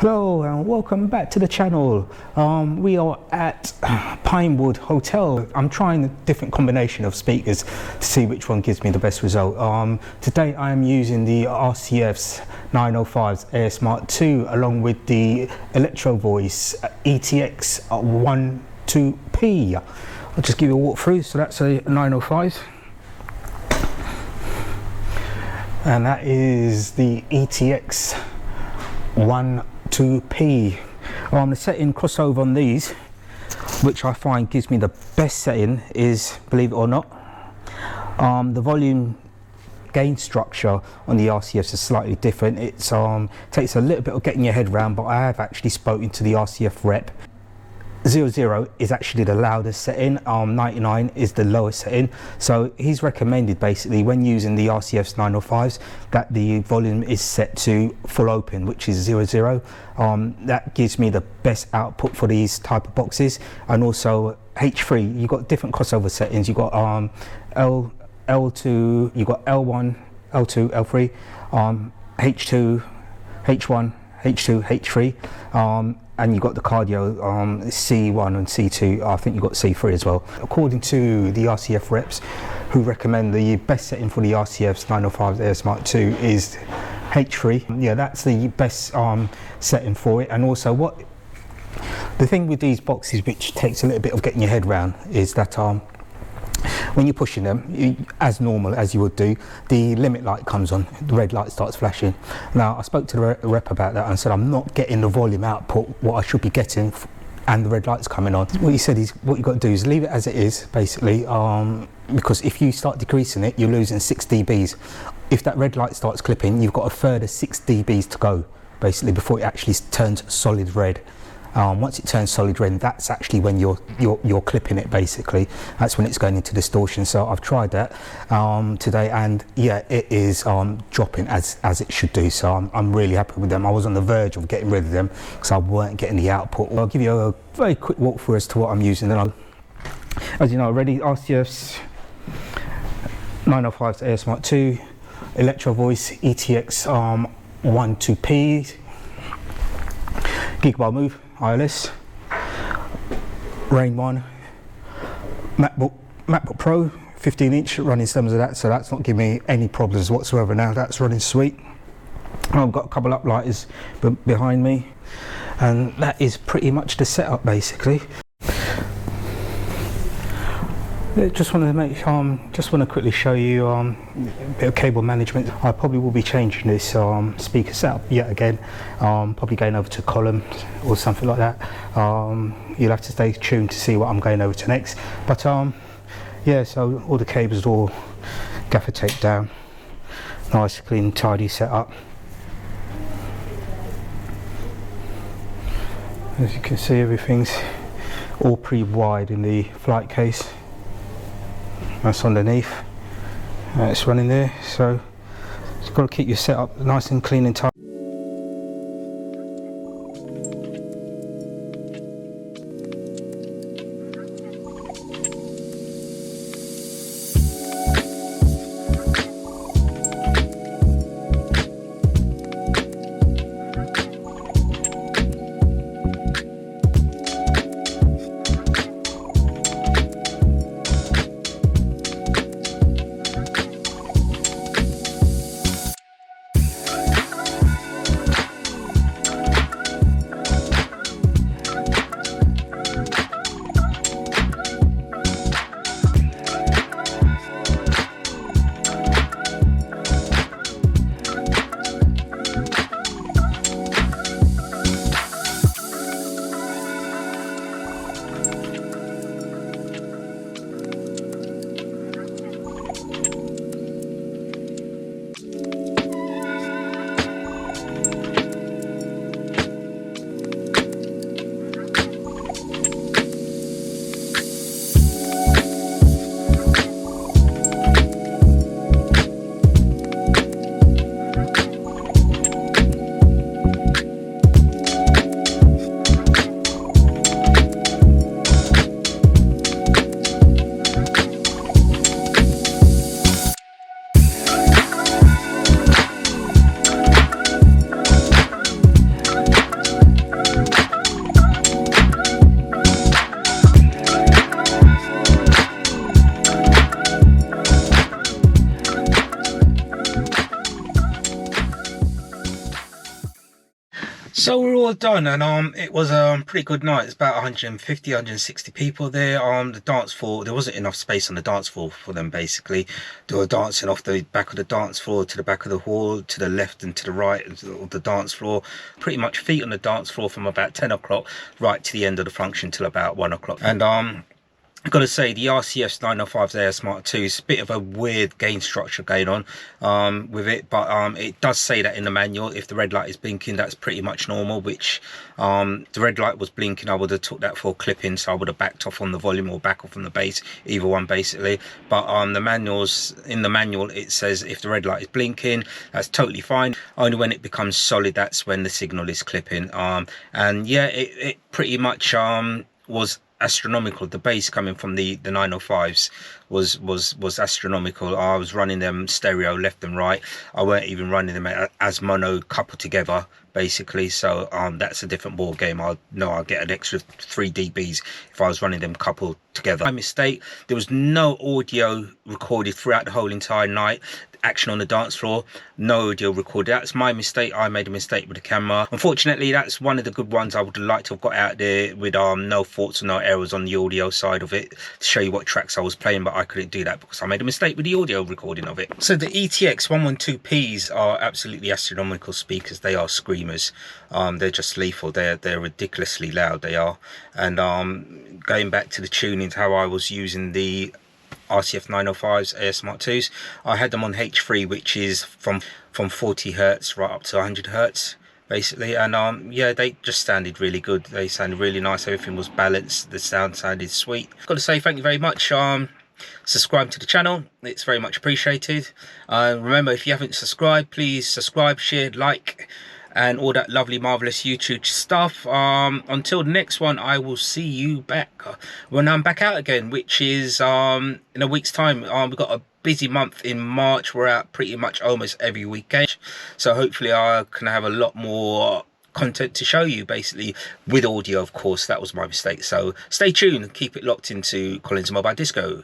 Hello and welcome back to the channel. We are at Pinewood Hotel. I'm trying a different combination of speakers to see which one gives me the best result. Today I am using the RCF's 905's AS MK2 along with the Electro Voice ETX12P. I'll just give you a walkthrough. So that's a 905 and that is the ETX12P. The setting crossover on these, which I find gives me the best setting, is, believe it or not, the volume gain structure on the RCFs is slightly different. It takes a little bit of getting your head around, but I have actually spoken to the RCF rep. 00 is actually the loudest setting, 99 is the lowest setting, so he's recommended basically when using the RCF's 905s that the volume is set to full open, which is 00. That gives me the best output for these type of boxes. And also H3, you've got different crossover settings. You've got L2, you've got L1, L2, L3, H2, H1, H2, H3, and you've got the cardio C1 and C2. I think you've got C3 as well. According to the RCF reps, who recommend the best setting for the RCF's 905 AS MK2 is H3. Yeah, that's the best setting for it. And also, what the thing with these boxes, which takes a little bit of getting your head around, is that when you're pushing them, as normal as you would do, the limit light comes on, the red light starts flashing. Now, I spoke to the rep about that and said I'm not getting the volume output what I should be getting, and the red light's coming on. What he said is what you've got to do is leave it as it is, basically, because if you start decreasing it, you're losing 6 dBs. If that red light starts clipping, you've got a further 6 dBs to go, basically, before it actually turns solid red. Once it turns solid red, that's actually when you're clipping it, basically. That's when it's going into distortion. So I've tried that today, and yeah, it is dropping as it should do. So I'm really happy with them. I was on the verge of getting rid of them because I weren't getting the output. I'll give you a very quick walkthrough as to what I'm using. Then as you know already, RCF's 905's AS MK2, Electro Voice ETX12P, Gigabyte Move ILS, Rain 1, MacBook Pro 15-inch running stems of that, so that's not giving me any problems whatsoever now. That's running sweet. I've got a couple of uplighters behind me, and that is pretty much the setup, basically. Just want to quickly show you a bit of cable management. I probably will be changing this speaker setup yet again, probably going over to column or something like that. You'll have to stay tuned to see what I'm going over to next. But yeah, so all the cables are all gaffer taped down, nice clean tidy setup. As you can see, everything's all pre-wired in the flight case. That's underneath, it's running there, so you've got to keep your setup nice and clean and tight. So we're all done, and it was a pretty good night. It's about 150, 160 people there. The dance floor, there wasn't enough space on the dance floor for them. Basically, they were dancing off the back of the dance floor to the back of the hall, to the left and to the right of the dance floor. Pretty much feet on the dance floor from about 10 o'clock right to the end of the function till about 1 o'clock. And I've got to say, the RCF's 905's AS MK2 is a bit of a weird gain structure going on with it, but it does say that in the manual, if the red light is blinking, that's pretty much normal, which the red light was blinking, I would have took that for clipping, so I would have backed off on the volume or back off on the bass, either one basically. But in the manual, it says if the red light is blinking, that's totally fine. Only when it becomes solid, that's when the signal is clipping. And yeah, it pretty much was astronomical. The bass coming from the 905s was astronomical. I was running them stereo left and right. I weren't even running them as mono coupled together basically, so that's a different ball game. I know I'll get an extra 3 dBs if I was running them coupled together. My mistake, there was no audio recorded throughout the whole entire night. Action on the dance floor, no audio recorded. That's my mistake. I made a mistake with the camera. Unfortunately, that's one of the good ones. I would have liked to have got out there with no faults or no errors on the audio side of it to show you what tracks I was playing, but I couldn't do that because I made a mistake with the audio recording of it. So the ETX12Ps are absolutely astronomical speakers. They are screamers. They're just lethal. They're ridiculously loud, they are. And going back to the tunings, how I was using the RCF 905s, AS MK2s, I had them on H3, which is from 40 Hertz right up to 100 Hertz basically, and yeah, they just sounded really good. They sounded really nice. Everything was balanced. The sound sounded sweet. I've got to say thank you very much. Subscribe to the channel, it's very much appreciated. Remember, if you haven't subscribed, please subscribe, share, like, and all that lovely marvelous YouTube stuff. Until the next one, I will see you back when I'm back out again, which is in a week's time. We've got a busy month in March. We're out pretty much almost every weekend, so hopefully I can have a lot more content to show you, basically with audio. Of course, that was my mistake, so stay tuned, keep it locked into Collins Mobile Disco.